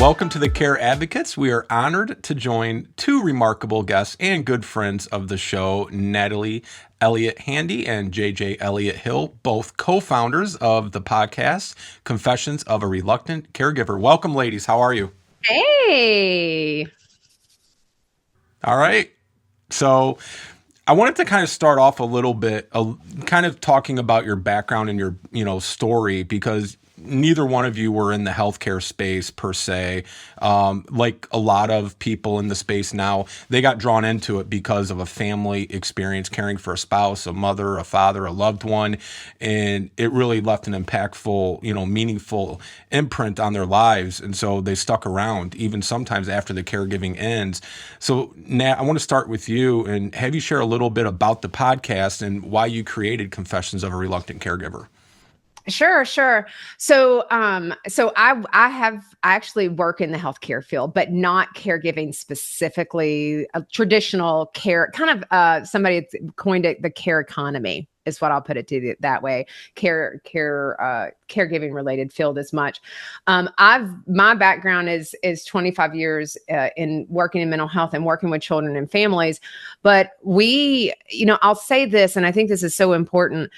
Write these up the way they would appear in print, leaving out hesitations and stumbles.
Welcome to the Care Advocates. We are honored to join two remarkable guests and good friends of the show, Natalie Elliott Handy and JJ Elliott Hill, both co-founders of the podcast, Confessions of a Reluctant Caregiver. Welcome, ladies. How are you? Hey. All right. So I wanted to kind of start off a little bit, kind of talking about your background and your, story, because neither one of you were in the healthcare space per se. Like a lot of people in the space now, they got drawn into it because of a family experience caring for a spouse, a mother, a father, a loved one. And it really left an impactful, meaningful imprint on their lives. And so they stuck around even sometimes after the caregiving ends. So Nat, I want to start with you and have you share a little bit about the podcast and why you created Confessions of a Reluctant Caregiver. Sure. So I actually work in the healthcare field, but not caregiving specifically. Traditional care, kind of somebody coined it the care economy is what I'll put it to that way. Caregiving related field as much. My background is 25 years in working in mental health and working with children and families. But I'll say this, and I think this is so important.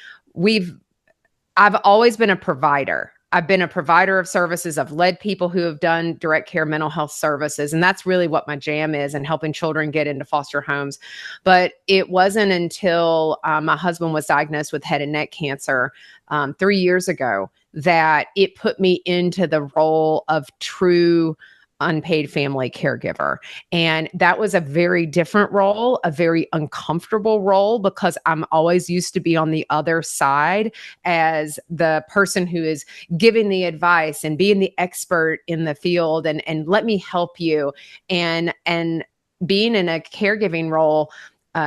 I've always been a provider. I've been a provider of services. I've led people who have done direct care mental health services. And that's really what my jam is, and helping children get into foster homes. But it wasn't until my husband was diagnosed with head and neck cancer 3 years ago that it put me into the role of true unpaid family caregiver. And that was a very different role, a very uncomfortable role, because I'm always used to be on the other side as the person who is giving the advice and being the expert in the field and let me help you. And being in a caregiving role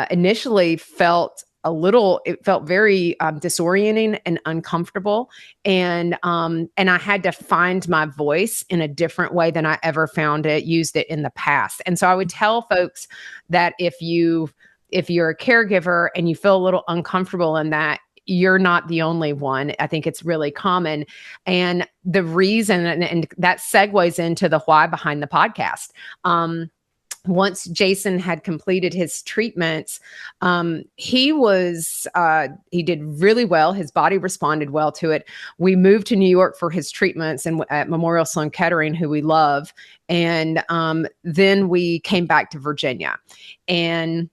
initially felt very disorienting and uncomfortable. And I had to find my voice in a different way than I ever used it in the past. And so I would tell folks that if you're a caregiver and you feel a little uncomfortable in that, you're not the only one. I think it's really common. And the reason, and that segues into the why behind the podcast. Once Jason had completed his treatments, he did really well. His body responded well to it. We moved to New York for his treatments and at Memorial Sloan Kettering, who we love. And then we came back to Virginia. And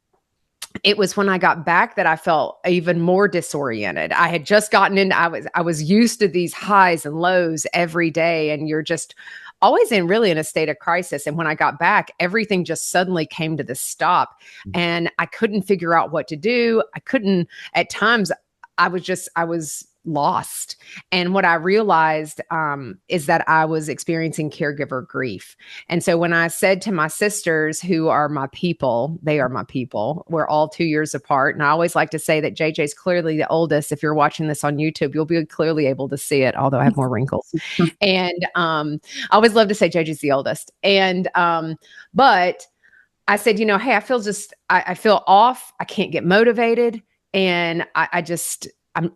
it was when I got back that I felt even more disoriented. I had just gotten into, I was used to these highs and lows every day, and you're just always really in a state of crisis. And when I got back, everything just suddenly came to the stop, and I couldn't figure out what to do. At times I was lost. And what I realized is that I was experiencing caregiver grief. And so when I said to my sisters, who are my people, they are my people. We're all 2 years apart. And I always like to say that JJ's clearly the oldest. If you're watching this on YouTube, you'll be clearly able to see it, although I have more wrinkles. And I always love to say JJ's the oldest. And but I said, hey, I feel off. I can't get motivated. And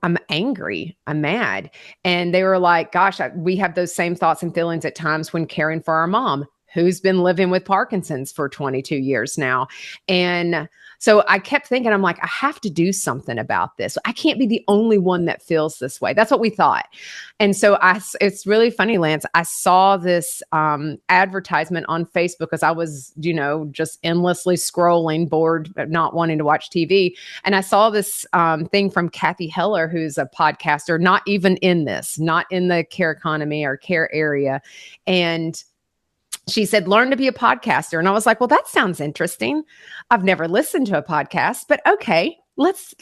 I'm angry. I'm mad. And they were like, gosh, we have those same thoughts and feelings at times when caring for our mom, who's been living with Parkinson's for 22 years now. And so I kept thinking, I'm like, I have to do something about this. I can't be the only one that feels this way. That's what we thought. And so it's really funny, Lance. I saw this advertisement on Facebook because I was, just endlessly scrolling, bored, not wanting to watch TV. And I saw this thing from Kathy Heller, who's a podcaster, not even not in the care economy or care area. And she said, learn to be a podcaster. And I was like, well, that sounds interesting. I've never listened to a podcast, but okay, let's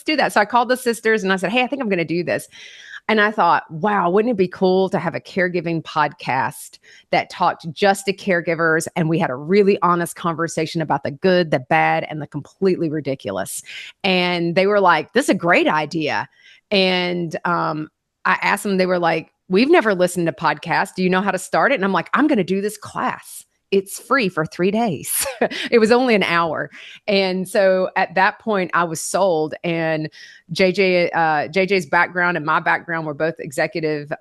do that. So I called the sisters and I said, hey, I think I'm going to do this. And I thought, wow, wouldn't it be cool to have a caregiving podcast that talked just to caregivers? And we had a really honest conversation about the good, the bad, and the completely ridiculous. And they were like, this is a great idea. And I asked them, they were like, we've never listened to podcasts. Do you know how to start it? And I'm like, I'm going to do this class. It's free for 3 days. It was only an hour. And so at that point I was sold, and JJ's background and my background were both executive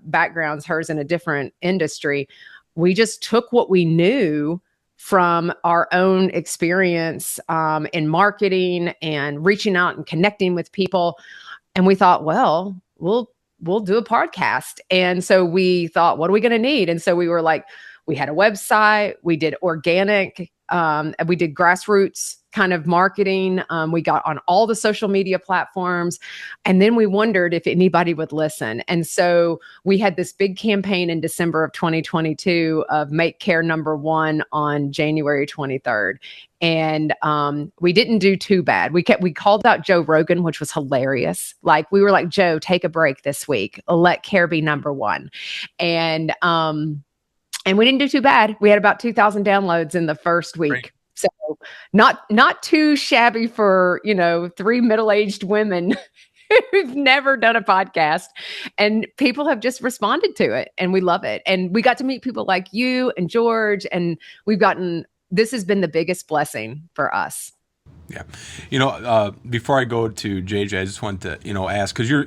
backgrounds, hers in a different industry. we just took what we knew from our own experience in marketing and reaching out and connecting with people. And we thought, well, we'll do a podcast. And so we thought, what are we going to need? And so we were like, we had a website, we did organic, we did grassroots kind of marketing. We got on all the social media platforms. And then we wondered if anybody would listen. And so we had this big campaign in December of 2022 of Make Care Number One on January 23rd. And we didn't do too bad. We called out Joe Rogan, which was hilarious. Like, we were like, Joe, take a break this week. Let care be number one. And we didn't do too bad. We had about 2,000 downloads in the first week. Great. So not too shabby for, three middle-aged women who've never done a podcast. And people have just responded to it, and we love it. And we got to meet people like you and George, and this has been the biggest blessing for us. Yeah. Before I go to JJ, I just want to, ask, because your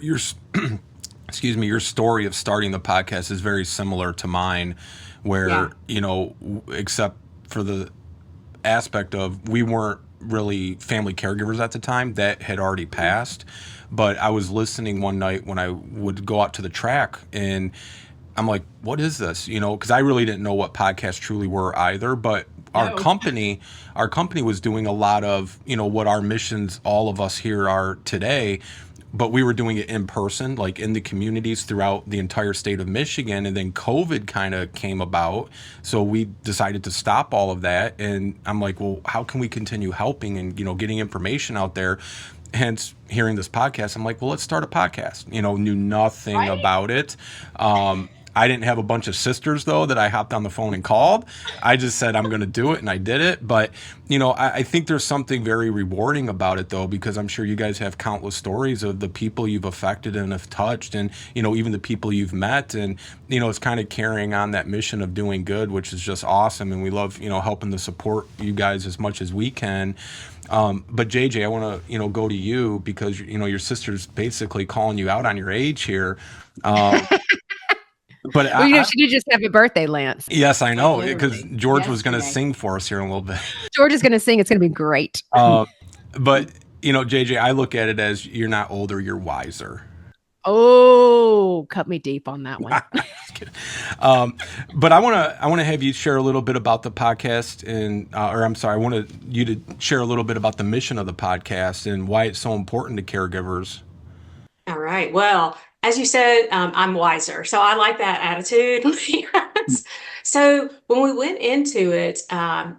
excuse me, your story of starting the podcast is very similar to mine, where, except for the aspect of we weren't really family caregivers at the time, that had already passed. But I was listening one night when I would go out to the track, and I'm like, what is this? Because I really didn't know what podcasts truly were either. But our company was doing a lot of, what our missions, all of us here are today. But we were doing it in person, like in the communities throughout the entire state of Michigan. And then COVID kind of came about. So we decided to stop all of that. And I'm like, well, how can we continue helping and, getting information out there? Hence hearing this podcast, I'm like, well, let's start a podcast. Knew nothing about it. I didn't have a bunch of sisters, though, that I hopped on the phone and called. I just said, I'm going to do it, and I did it. But, I think there's something very rewarding about it, though, because I'm sure you guys have countless stories of the people you've affected and have touched, and, even the people you've met. And, it's kind of carrying on that mission of doing good, which is just awesome. And we love, helping to support you guys as much as we can. But JJ, I want to, go to you, because, your sister's basically calling you out on your age here. But she did just have a birthday, Lance. Yes, I know, because George was going to sing for us here in a little bit. George is going to sing. It's going to be great. But, JJ, I look at it as you're not older, you're wiser. Oh, cut me deep on that one. But I want to have you share a little bit about the podcast, and I wanted you to share a little bit about the mission of the podcast and why it's so important to caregivers. All right. Well, as you said, I'm wiser. So I like that attitude. So when we went into it,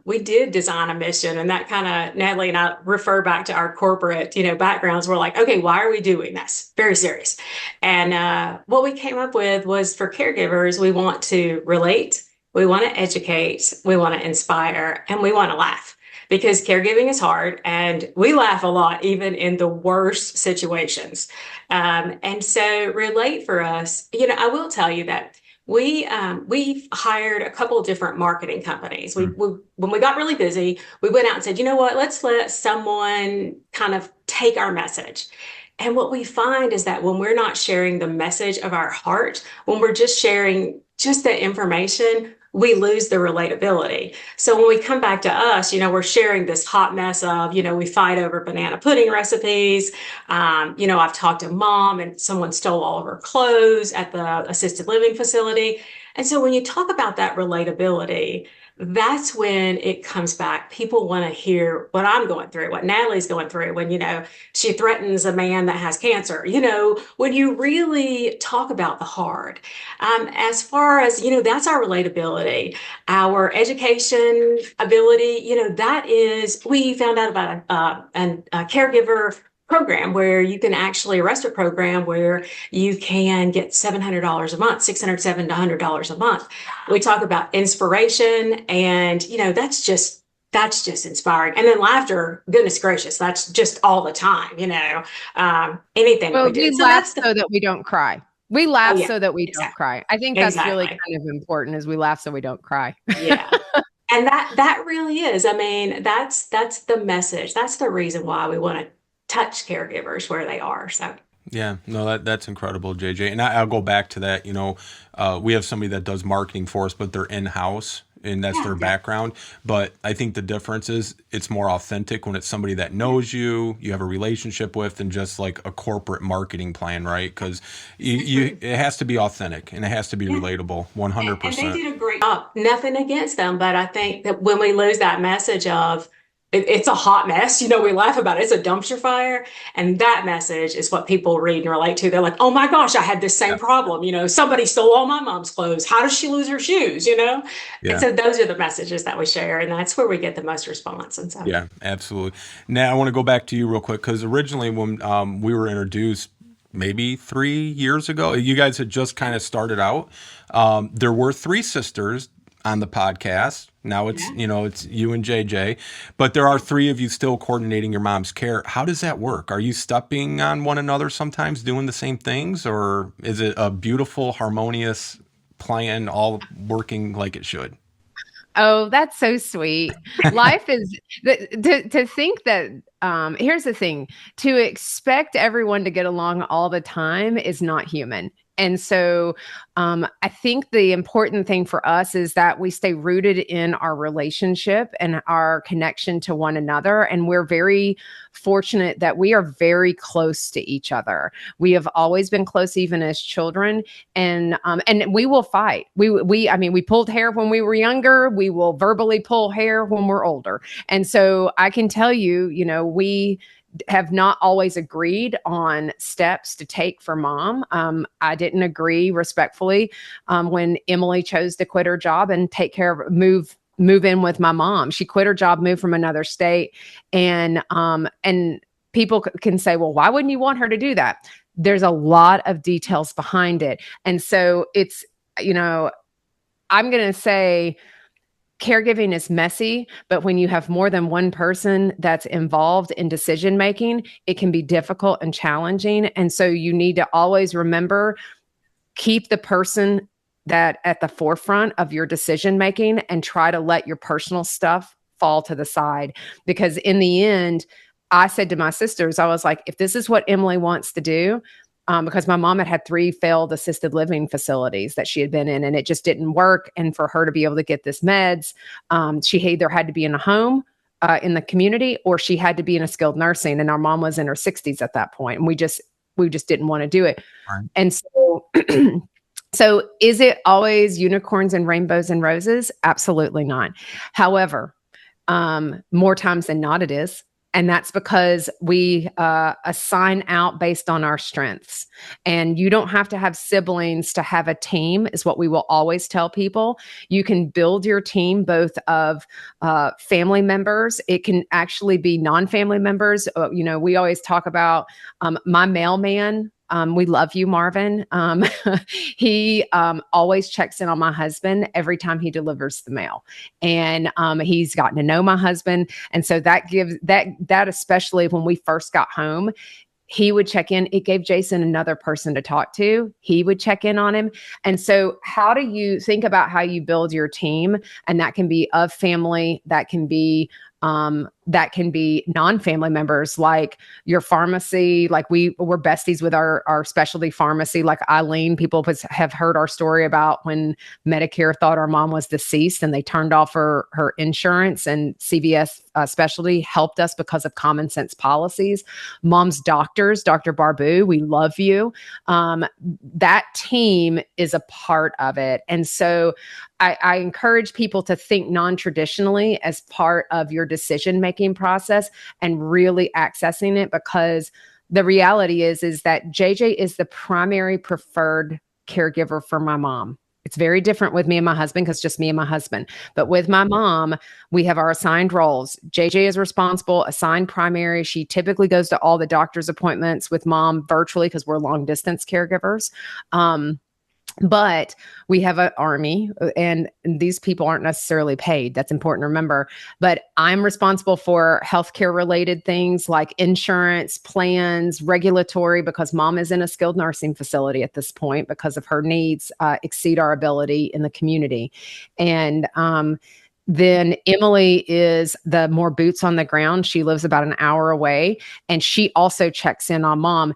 we did design a mission, and that kind of, Natalie and I refer back to our corporate, backgrounds. We're like, okay, why are we doing this? Very serious. And what we came up with was, for caregivers, we want to relate, we want to educate, we want to inspire, and we want to laugh. Because caregiving is hard, and we laugh a lot, even in the worst situations. And so relate for us, I will tell you that we've hired a couple of different marketing companies. When we got really busy, we went out and said, you know what, let's let someone kind of take our message. And what we find is that when we're not sharing the message of our heart, when we're just sharing just the information, we lose the relatability. So when we come back to us, we're sharing this hot mess of, we fight over banana pudding recipes. I've talked to mom and someone stole all of her clothes at the assisted living facility. And so when you talk about that relatability, that's when it comes back. People want to hear what I'm going through, what Natalie's going through when, she threatens a man that has cancer, when you really talk about the hard. As far as, that's our relatability, our education ability, that is, we found out about a caregiver program where you can actually, a respite program where you can get $700 a month, $600, $700 a month. We talk about inspiration, and that's just inspiring. And then laughter, goodness gracious, that's just all the time, anything. Well, we laugh so that we don't cry. We laugh so that we don't cry. I think that's really kind of important, is we laugh so we don't cry. Yeah. And that really is, that's the message. That's the reason why we want to touch caregivers where they are. So Yeah, no, that's incredible, JJ. And I'll go back to that. We have somebody that does marketing for us, but they're in house and that's Yeah, their yeah. background. But I think the difference is it's more authentic when it's somebody that knows you have a relationship with, than just like a corporate marketing plan, right? Because Agree. it has to be authentic and it has to be Yeah. relatable, And they 100%. did a great job. Nothing against them, but I think that when we lose that message of it's a hot mess, we laugh about it. It's a dumpster fire. And that message is what people read and relate to. They're like, oh my gosh, I had this same Yeah, problem. Somebody stole all my mom's clothes. How does she lose her shoes? And yeah. so those are the messages that we share. And that's where we get the most response. And so, Yeah, absolutely. Now I want to go back to you real quick because originally when we were introduced, maybe 3 years ago, you guys had just kind of started out. There were three sisters on the podcast. Now it's yeah. it's you and JJ, but there are three of you still coordinating your mom's care. How does that work? Are you stepping on one another sometimes, doing the same things, or is it a beautiful, harmonious plan, all working like it should? Oh, that's so sweet. Life is to think that here's the thing, to expect everyone to get along all the time is not human. And so I think the important thing for us is that we stay rooted in our relationship and our connection to one another. And we're very fortunate that we are very close to each other. We have always been close, even as children, and we will fight. I mean, we pulled hair when we were younger. We will verbally pull hair when we're older. And so I can tell you, we have not always agreed on steps to take for mom. I didn't agree respectfully when Emily chose to quit her job and take care of move in with my mom. She quit her job, moved from another state, and people can say, well, why wouldn't you want her to do that? There's a lot of details behind it, and so it's I'm going to say caregiving is messy, but when you have more than one person that's involved in decision making, it can be difficult and challenging. And so you need to always remember, keep the person that at the forefront of your decision making and try to let your personal stuff fall to the side. Because in the end, I said to my sisters, I was like, if this is what Emily wants to do, because my mom had three failed assisted living facilities that she had been in, and it just didn't work. And for her to be able to get this meds, she either had to be in a home in the community, or she had to be in a skilled nursing. And our mom was in her 60s at that point, and we just didn't want to do it. Right. And so, so is it always unicorns and rainbows and roses? Absolutely not. However, more times than not, it is. And that's because we assign out based on our strengths. And you don't have to have siblings to have a team, is what we will always tell people. You can build your team both of family members. It can actually be non-family members. We always talk about my mailman. We love you, Marvin. He always checks in on my husband every time he delivers the mail, and he's gotten to know my husband, and so that gives that especially when we first got home, he would check in. It gave Jason another person to talk to. He would check in on him, and so how do you think about how you build your team? And that can be of family, that can be non-family members, like your pharmacy. Like we're besties with our specialty pharmacy, like Eileen. People have heard our story about when Medicare thought our mom was deceased and they turned off her insurance, and CVS specialty helped us because of common sense policies. Mom's doctors, Dr. Barbu, we love you. That team is a part of it. And so I encourage people to think non-traditionally as part of your decision-making process and really accessing it, because the reality is that JJ is the primary preferred caregiver for my mom. It's very different with me and my husband, because just me and my husband. But with my mom, we have our assigned roles. JJ is responsible, assigned primary. She typically goes to all the doctor's appointments with mom virtually because we're long distance caregivers. But we have an army, and these people aren't necessarily paid. That's important to remember. But I'm responsible for healthcare related things like insurance, plans, regulatory, because mom is in a skilled nursing facility at this point because of her needs exceed our ability in the community. And then Emily is the more boots on the ground. She lives about an hour away, and she also checks in on mom.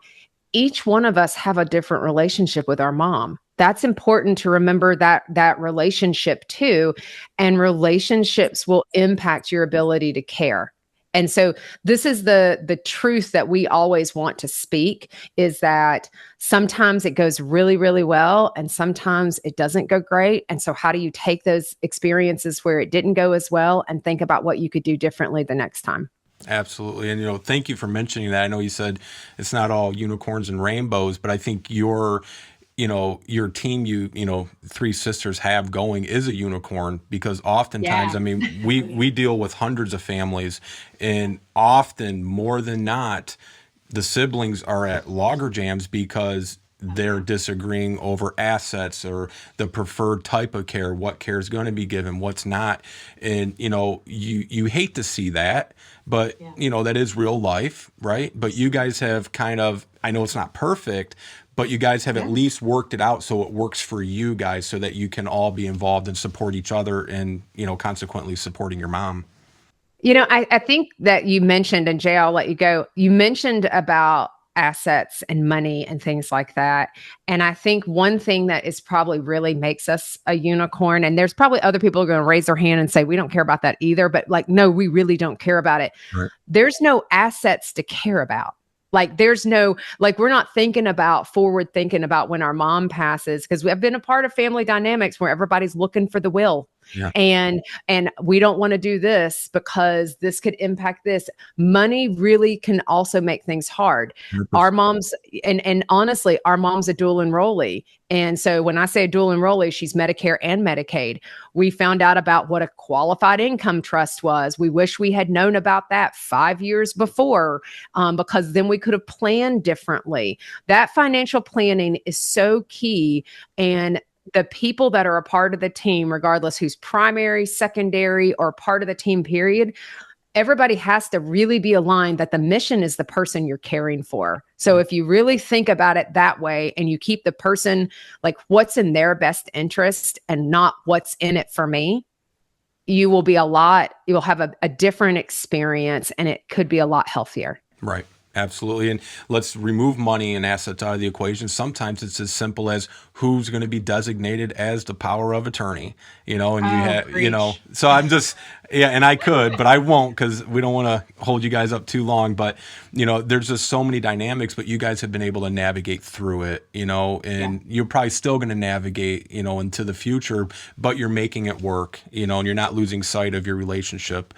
each one of us have a different relationship with our mom. That's important to remember, that relationship too. And relationships will impact your ability to care. And so this is the truth that we always want to speak, is that sometimes it goes really, really well, and sometimes it doesn't go great. And so how do you take those experiences where it didn't go as well and think about what you could do differently the next time? Absolutely. And, thank you for mentioning that. I know you said it's not all unicorns and rainbows, but I think your team, three sisters have going is a unicorn, because oftentimes, Yeah. I mean, we deal with hundreds of families, and often more than not, the siblings are at loggerjams because they're disagreeing over assets or the preferred type of care, what care is going to be given, what's not. And, you hate to see that, but, Yeah. that is real life, right? But you guys have kind of, I know it's not perfect, but you guys have at Yeah. least worked it out so it works for you guys, so that you can all be involved and support each other, and, consequently supporting your mom. I think that you mentioned, and Jay, I'll let you go. You mentioned about assets and money and things like that. And I think one thing that is probably really makes us a unicorn, and there's probably other people who are going to raise their hand and say, we don't care about that either. But like, no, we really don't care about it. Right. There's no assets to care about. Like there's no, like, we're not forward thinking about when our mom passes, because we have been a part of family dynamics where everybody's looking for the will. Yeah. And we don't want to do this because this could impact this. Money really can also make things hard. 100%. Our moms, and honestly, our mom's a dual enrollee. And so when I say a dual enrollee, she's Medicare and Medicaid. We found out about what a qualified income trust was. We wish we had known about that 5 years before, because then we could have planned differently. That financial planning is so key. And the people that are a part of the team, regardless who's primary, secondary, or part of the team, period, everybody has to really be aligned that the mission is the person you're caring for. So if you really think about it that way, and you keep the person, like, what's in their best interest and not what's in it for me, you'll have a different experience, and it could be a lot healthier. Right. Absolutely. And let's remove money and assets out of the equation. Sometimes it's as simple as who's going to be designated as the power of attorney, and you have, preach. so I'm just, yeah, and I could, but I won't, because we don't want to hold you guys up too long. But, there's just so many dynamics, but you guys have been able to navigate through it, and you're probably still going to navigate, into the future, but you're making it work, and you're not losing sight of your relationship,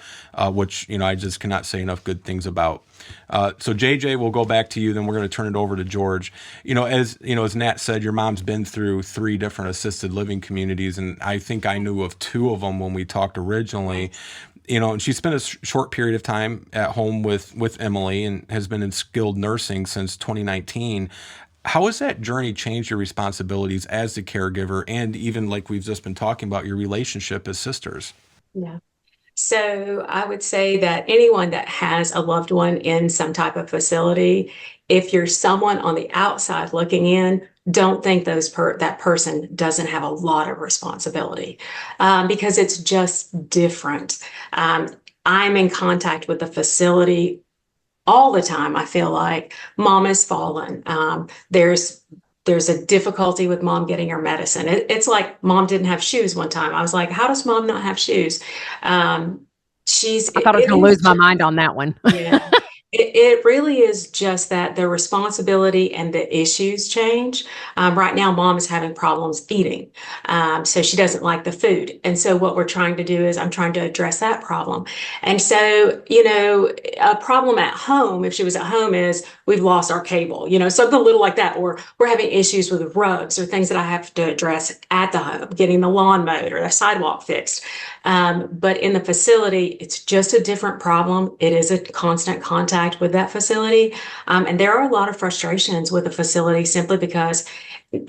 which, I just cannot say enough good things about. So JJ, we'll go back to you, then we're going to turn it over to George. As Nat said, your mom's been through 3 different assisted living communities, and I think I knew of 2 of them when we talked originally. And she spent a short period of time at home with Emily, and has been in skilled nursing since 2019. How has that journey changed your responsibilities as the caregiver, and even, like we've just been talking about, your relationship as sisters? Yeah. So I would say that anyone that has a loved one in some type of facility, if you're someone on the outside looking in, don't think that person doesn't have a lot of responsibility, because it's just different. I'm in contact with the facility all the time. I feel like mom has fallen. There's a difficulty with mom getting her medicine. It's like mom didn't have shoes one time. I was like, how does mom not have shoes? I thought I was going to lose my mind on that one. Yeah. It really is just that the responsibility and the issues change. Right now, mom is having problems eating. So she doesn't like the food. And so what we're trying to do is I'm trying to address that problem. And so, a problem at home, if she was at home, is we've lost our cable, something little like that. Or we're having issues with rugs or things that I have to address at the home, getting the lawn mowed or the sidewalk fixed. But in the facility, it's just a different problem. It is a constant contact with that facility. And there are a lot of frustrations with the facility simply because,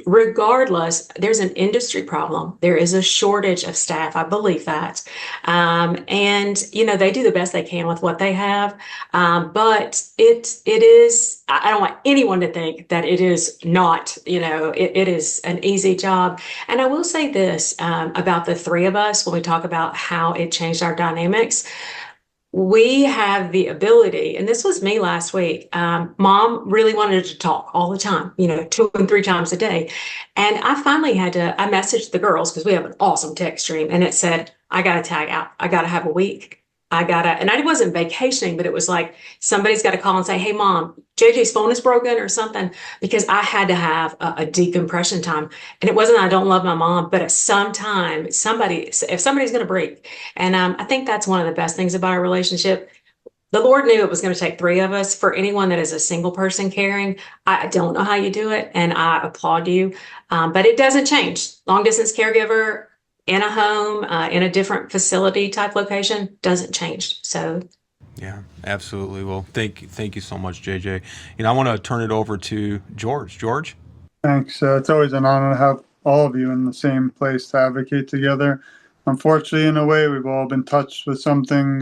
regardless, there's an industry problem. There is a shortage of staff. I believe that. And, they do the best they can with what they have. But it is, I don't want anyone to think that it is not, it is an easy job. And I will say this about the 3 of us when we talk about how it changed our dynamics. we have the ability, and this was me last week. Mom really wanted to talk all the time, 2 and 3 times a day. And I finally I messaged the girls because we have an awesome text stream, and it said, I got to tag out. I got to have a week. And I wasn't vacationing, but it was like somebody's got to call and say, hey, Mom, JJ's phone is broken or something, because I had to have a decompression time. And it wasn't, I don't love my mom, but at some time, if somebody's going to break. And I think that's one of the best things about our relationship. The Lord knew it was going to take 3 of us. For anyone that is a single person caring, I don't know how you do it, and I applaud you. But it doesn't change. Long distance caregiver, in a home, in a different facility type location, doesn't change. So, yeah, absolutely. Well, thank you so much, JJ. I want to turn it over to George. George? Thanks. It's always an honor to have all of you in the same place to advocate together. Unfortunately, in a way, we've all been touched with something,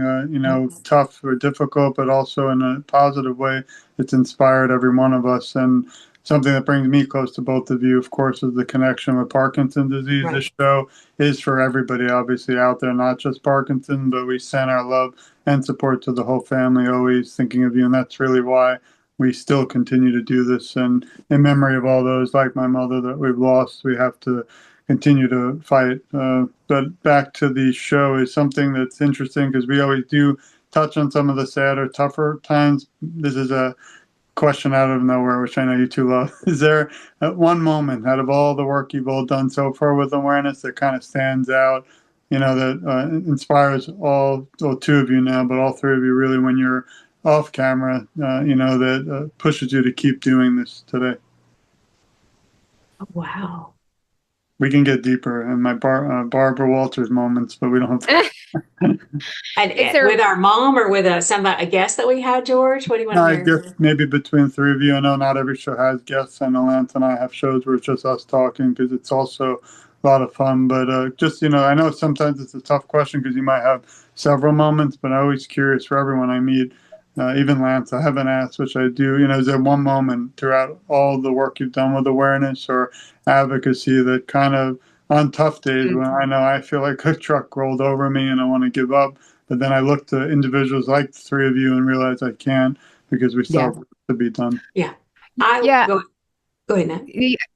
tough or difficult, but also in a positive way. It's inspired every one of us. And something that brings me close to both of you, of course, is the connection with Parkinson's disease. Right. This show is for everybody, obviously, out there, not just Parkinson, but we send our love and support to the whole family, always thinking of you. And that's really why we still continue to do this. And in memory of all those, like my mother, that we've lost, we have to continue to fight. But back to the show is something that's interesting, because we always do touch on some of the sadder, tougher times. This is a question out of nowhere, which I know you two love. Is there one moment out of all the work you've all done so far with awareness that kind of stands out, that inspires all 2 of you now, but all 3 of you really when you're off camera, that pushes you to keep doing this today? Wow. We can get deeper in my Barbara Walters moments, but we don't have to. And with our mom or with a guest that we had, George? What do you want to hear? I guess maybe between 3 of you. I know not every show has guests. I know Lance and I have shows where it's just us talking, because it's also a lot of fun. But I know sometimes it's a tough question because you might have several moments, but I'm always curious for everyone I meet. Even Lance, I haven't asked, which I do. Is there one moment throughout all the work you've done with awareness or advocacy that kind of, on tough days when I know I feel like a truck rolled over me and I want to give up, but then I look to individuals like the 3 of you and realize I can't, because we still have to be done? Yeah. Go ahead, Nat.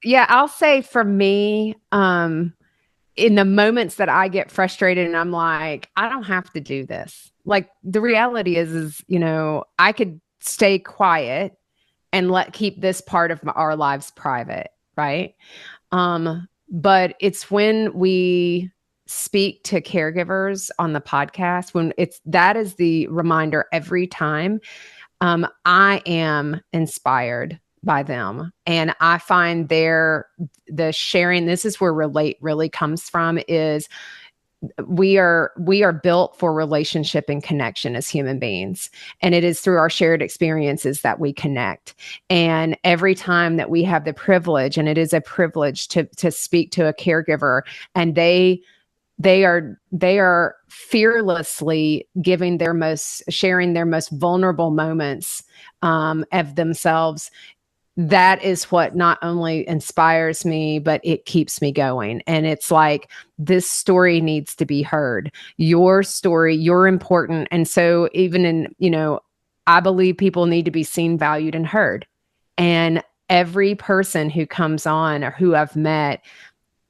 Yeah, I'll say for me, in the moments that I get frustrated and I'm like, I don't have to do this. Like, the reality is, I could stay quiet and keep this part of our lives private. Right. But it's when we speak to caregivers on the podcast, that is the reminder every time. I am inspired by them. And I find the sharing, this is where relate really comes from, is we are built for relationship and connection as human beings. And it is through our shared experiences that we connect. And every time that we have the privilege, and it is a privilege to speak to a caregiver, and they are fearlessly sharing their most vulnerable moments of themselves. That is what not only inspires me, but it keeps me going. And it's like, this story needs to be heard. Your story, you're important. And so even in, I believe people need to be seen, valued, and heard. And every person who comes on or who I've met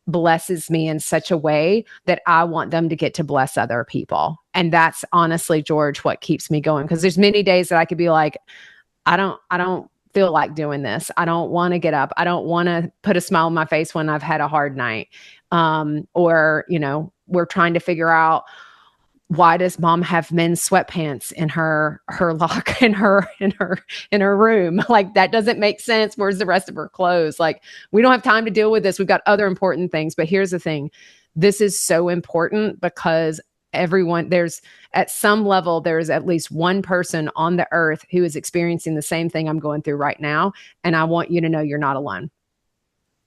blesses me in such a way that I want them to get to bless other people. And that's honestly, George, what keeps me going. Because there's many days that I could be like, I don't feel like doing this. I don't want to get up. I don't want to put a smile on my face when I've had a hard night. Or, we're trying to figure out, why does mom have men's sweatpants in her lock in her room? Like, that doesn't make sense. Where's the rest of her clothes? Like, we don't have time to deal with this. We've got other important things. But here's the thing. This is so important, because there's at some level, there's at least one person on the earth who is experiencing the same thing I'm going through right now. And I want you to know you're not alone.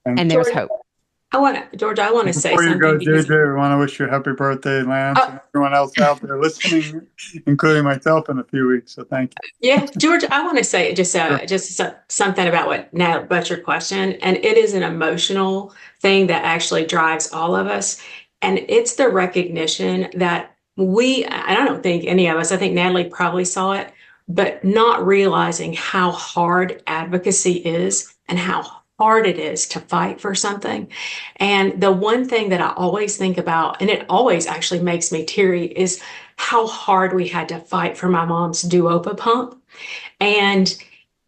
And there's hope. George, I want to say something. Before you go, JJ, we want to wish you a happy birthday, Lance, and everyone else out there listening, including myself, in a few weeks. So thank you. Yeah, George, I want to say just something about about your question. And it is an emotional thing that actually drives all of us. And it's the recognition that I don't think any of us, I think Natalie probably saw it, but not realizing how hard advocacy is and how hard it is to fight for something. And the one thing that I always think about, and it always actually makes me teary, is how hard we had to fight for my mom's Duopa pump. And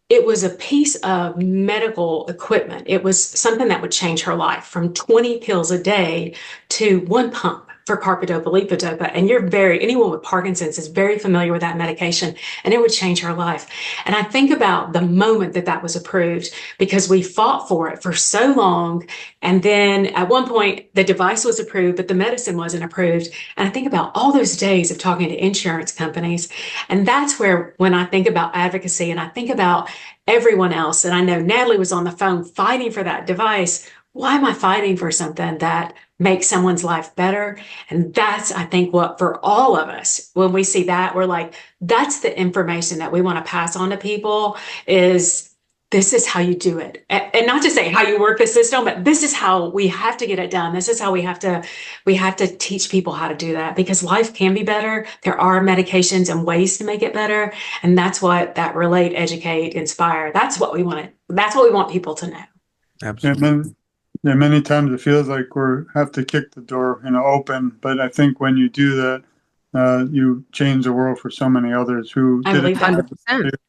it was a piece of medical equipment. It was something that would change her life, from 20 pills a day to one pump for carbidopa levodopa. And anyone with Parkinson's is very familiar with that medication, and it would change her life. And I think about the moment that was approved, because we fought for it for so long. And then at one point the device was approved, but the medicine wasn't approved. And I think about all those days of talking to insurance companies. And that's where, when I think about advocacy and I think about everyone else, and I know Natalie was on the phone fighting for that device. Why am I fighting for something that makes someone's life better? And that's, I think, what for all of us, when we see that, we're like, that's the information that we want to pass on to people, is this is how you do it. And not to say how you work the system, but this is how we have to get it done. This is how we have to teach people how to do that, because life can be better. There are medications and ways to make it better. And that's what that relate, educate, inspire. That's what we want people to know. Absolutely. Yeah, many times it feels like we have to kick the door, open. But I think when you do that, you change the world for so many others who I did believe it, that.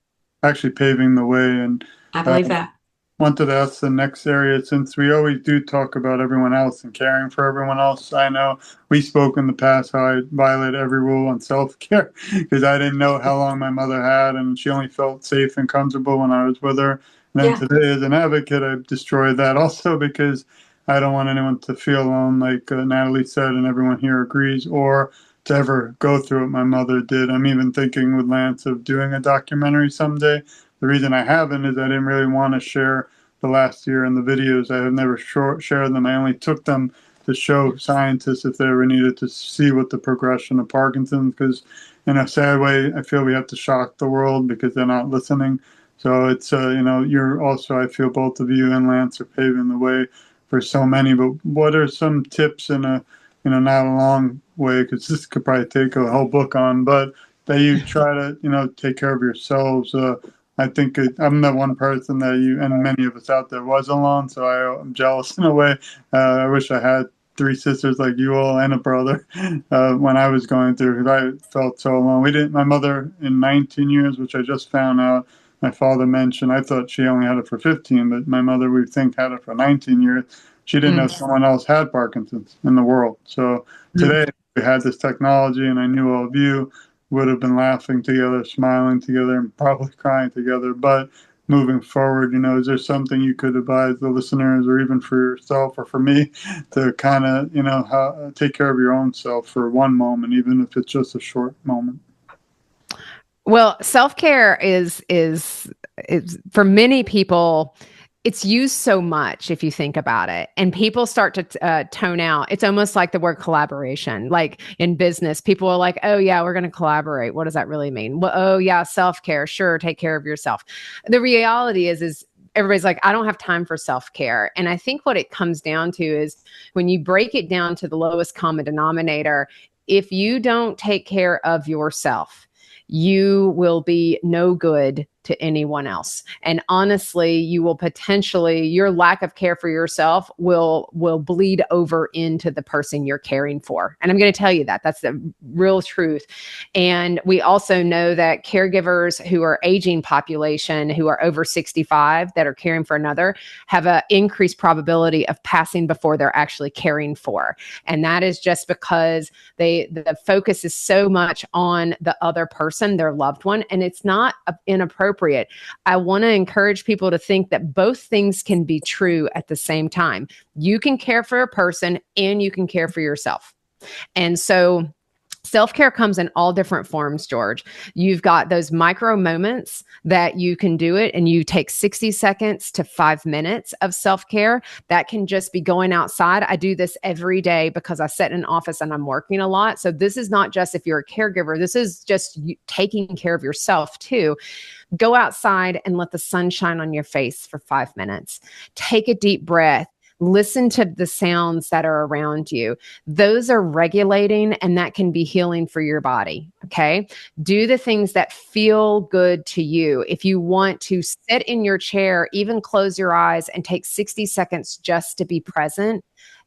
actually paving the way. And I believe that. wanted to ask the next area, since we always do talk about everyone else and caring for everyone else. I know we spoke in the past how I violate every rule on self-care because I didn't know how long my mother had, and she only felt safe and comfortable when I was with her. And then today, as an advocate, I've destroyed that also, because I don't want anyone to feel alone, like Natalie said, and everyone here agrees, or to ever go through what my mother did. I'm even thinking with Lance of doing a documentary someday. The reason I haven't is I didn't really want to share the last year in the videos. I have never shared them. I only took them to show scientists if they ever needed to see what the progression of Parkinson's, because in a sad way, I feel we have to shock the world because they're not listening. So it's, you're also, I feel both of you and Lance are paving the way for so many. But what are some tips in a, not a long way, because this could probably take a whole book on, but that you try to, take care of yourselves? I think I'm the one person that you and many of us out there was alone, so I'm jealous in a way. I wish I had 3 sisters like you all and a brother when I was going through, because I felt so alone. My mother in 19 years, which I just found out. My father mentioned, I thought she only had it for 15, but my mother, we think, had it for 19 years. She didn't know someone else had Parkinson's in the world. So today we had this technology, and I knew all of you would have been laughing together, smiling together, and probably crying together. But moving forward, is there something you could advise the listeners, or even for yourself or for me, to kind of, take care of your own self for one moment, even if it's just a short moment? Well, self-care is for many people, it's used so much if you think about it, and people start to tone out. It's almost like the word collaboration. Like in business, people are like, oh yeah, we're going to collaborate. What does that really mean? Well, oh yeah, self-care. Sure. Take care of yourself. The reality is everybody's like, I don't have time for self-care. And I think what it comes down to is, when you break it down to the lowest common denominator, if you don't take care of yourself, you will be no good to anyone else. And honestly, you will potentially, your lack of care for yourself will bleed over into the person you're caring for. And I'm going to tell you that that's the real truth. And we also know that caregivers who are aging population, who are over 65, that are caring for another, have an increased probability of passing before they're actually caring for. And that is just because the focus is so much on the other person, their loved one, and it's not inappropriate. I want to encourage people to think that both things can be true at the same time. You can care for a person and you can care for yourself. And so self-care comes in all different forms, George. You've got those micro moments that you can do it, and you take 60 seconds to 5 minutes of self-care. That can just be going outside. I do this every day because I sit in an office and I'm working a lot. So this is not just if you're a caregiver, this is just you taking care of yourself too. Go outside and let the sun shine on your face for 5 minutes. Take a deep breath. Listen to the sounds that are around you. Those are regulating, and that can be healing for your body. Okay. Do the things that feel good to you. If you want to sit in your chair, even close your eyes and take 60 seconds just to be present,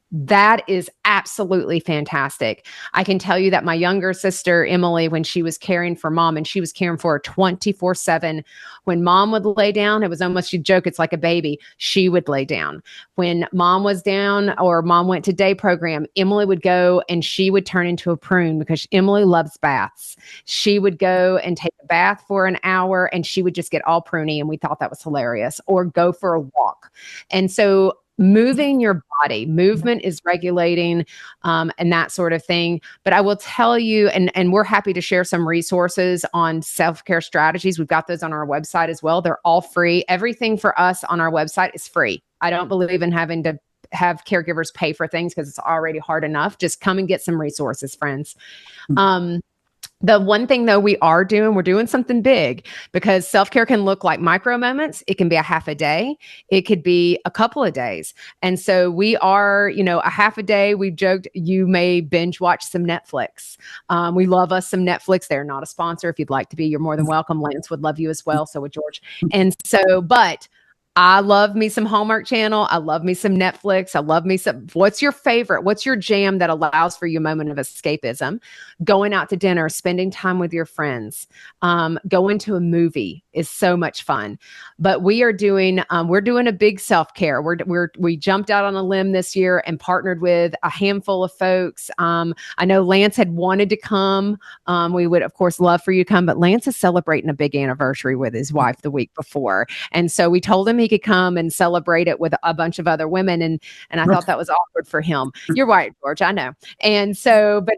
that is absolutely fantastic. I can tell you that my younger sister, Emily, when she was caring for mom, and she was caring for her 24/7, when mom would lay down, it was almost, you joke, it's like a baby. She would lay down. When mom was down or mom went to day program, Emily would go and she would turn into a prune because Emily loves baths. She would go and take a bath for an hour and she would just get all pruny. And we thought that was hilarious, or go for a walk. And so moving your body, movement is regulating, and that sort of thing. But I will tell you, and we're happy to share some resources on self-care strategies. We've got those on our website as well. They're all free. Everything for us on our website is free. I don't believe in having to have caregivers pay for things because it's already hard enough. Just come and get some resources, friends. The one thing though we're doing something big, because self-care can look like micro moments. It can be a half a day. It could be a couple of days. And so we are, a half a day. We've joked, you may binge watch some Netflix. We love us some Netflix. They're not a sponsor. If you'd like to be, you're more than welcome. Lance would love you as well. So would George. And so, but I love me some Hallmark Channel. I love me some Netflix. I love me some. What's your favorite? What's your jam that allows for you a moment of escapism? Going out to dinner, spending time with your friends, going to a movie is so much fun. But we're doing a big self-care. We jumped out on a limb this year and partnered with a handful of folks. I know Lance had wanted to come. We would, of course, love for you to come, but Lance is celebrating a big anniversary with his wife the week before. And so we told him he could come and celebrate it with a bunch of other women. And I thought that was awkward for him. You're right, George, I know. And so, but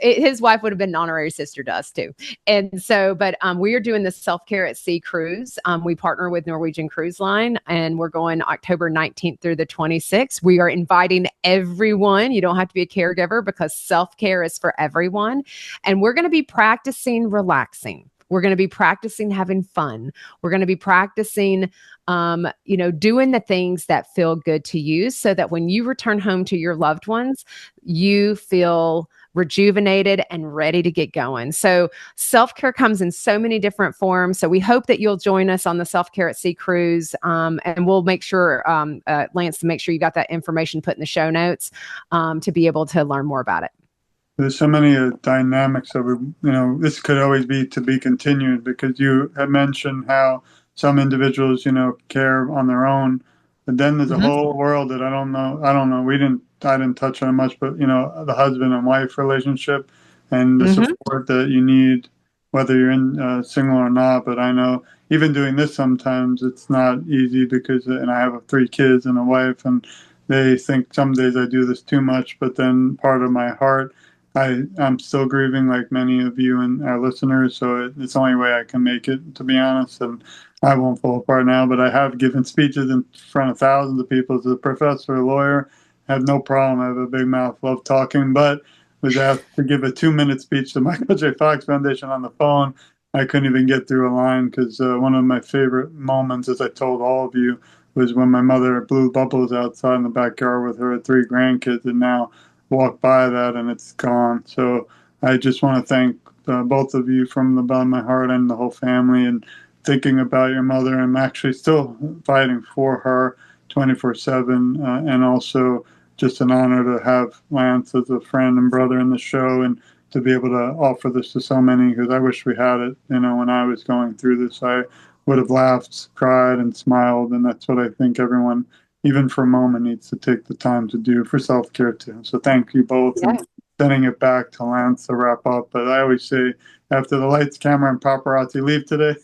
his wife would have been an honorary sister to us too. And so, but we are doing the self-care at sea cruise. We partner with Norwegian Cruise Line, and we're going October 19th through the 26th. We are inviting everyone. You don't have to be a caregiver because self-care is for everyone. And we're going to be practicing relaxing. We're going to be practicing having fun. We're going to be practicing, doing the things that feel good to you, so that when you return home to your loved ones, you feel rejuvenated and ready to get going. So self-care comes in so many different forms. So we hope that you'll join us on the Self-Care at Sea cruise. And we'll make sure, Lance, to make sure you got that information put in the show notes to be able to learn more about it. There's so many dynamics of it. This could always be to be continued, because you had mentioned how some individuals, care on their own, but then there's a whole world that I don't know. I didn't touch on it much, but the husband and wife relationship and the support that you need, whether you're in single or not. But I know even doing this, sometimes it's not easy and I have 3 kids and a wife, and they think some days I do this too much, but then part of my heart, I'm still grieving like many of you and our listeners. So it's the only way I can make it, to be honest. And I won't fall apart now, but I have given speeches in front of thousands of people as a professor, a lawyer. I have no problem. I have a big mouth, love talking, but was asked to give a 2-minute speech to Michael J. Fox Foundation on the phone. I couldn't even get through a line, because one of my favorite moments, as I told all of you, was when my mother blew bubbles outside in the backyard with her 3 grandkids, and now walk by that and it's gone. So I just want to thank both of you from the bottom of my heart, and the whole family, and thinking about your mother. I'm actually still fighting for her 24/7, and also just an honor to have Lance as a friend and brother in the show, and to be able to offer this to so many, because I wish we had it. When I was going through this, I would have laughed, cried, and smiled, and that's what I think everyone, even for a moment, needs to take the time to do for self-care too. So thank you both, and sending it back to Lance to wrap up. But I always say, after the lights, camera, and paparazzi leave today,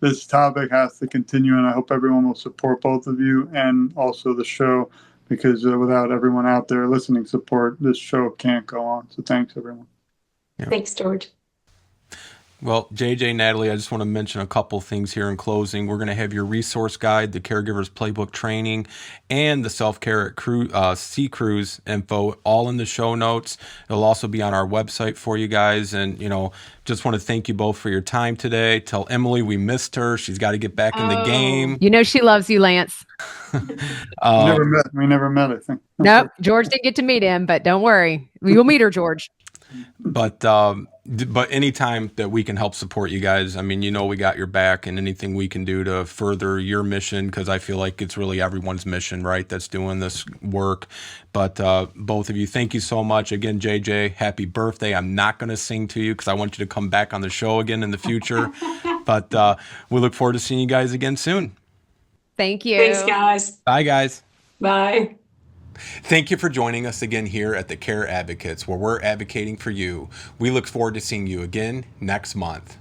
this topic has to continue, and I hope everyone will support both of you and also the show, because without everyone out there listening support, this show can't go on. So thanks, everyone. Thanks, George. Well, JJ, Natalie, I just want to mention a couple things here in closing. We're going to have your resource guide, the Caregivers Playbook training, and the Self-Care at Sea Cruise info all in the show notes. It'll also be on our website for you guys. And, just want to thank you both for your time today. Tell Emily we missed her. She's got to get back in the game. You know she loves you, Lance. We never met, I think. Nope, George didn't get to meet him, but don't worry. We will meet her, George. But anytime that we can help support you guys, I mean, we got your back, and anything we can do to further your mission, because I feel like it's really everyone's mission, right, that's doing this work. But both of you, thank you so much. Again, JJ, happy birthday. I'm not going to sing to you because I want you to come back on the show again in the future. But we look forward to seeing you guys again soon. Thank you. Thanks, guys. Bye, guys. Bye. Thank you for joining us again here at the Care Advocates, where we're advocating for you. We look forward to seeing you again next month.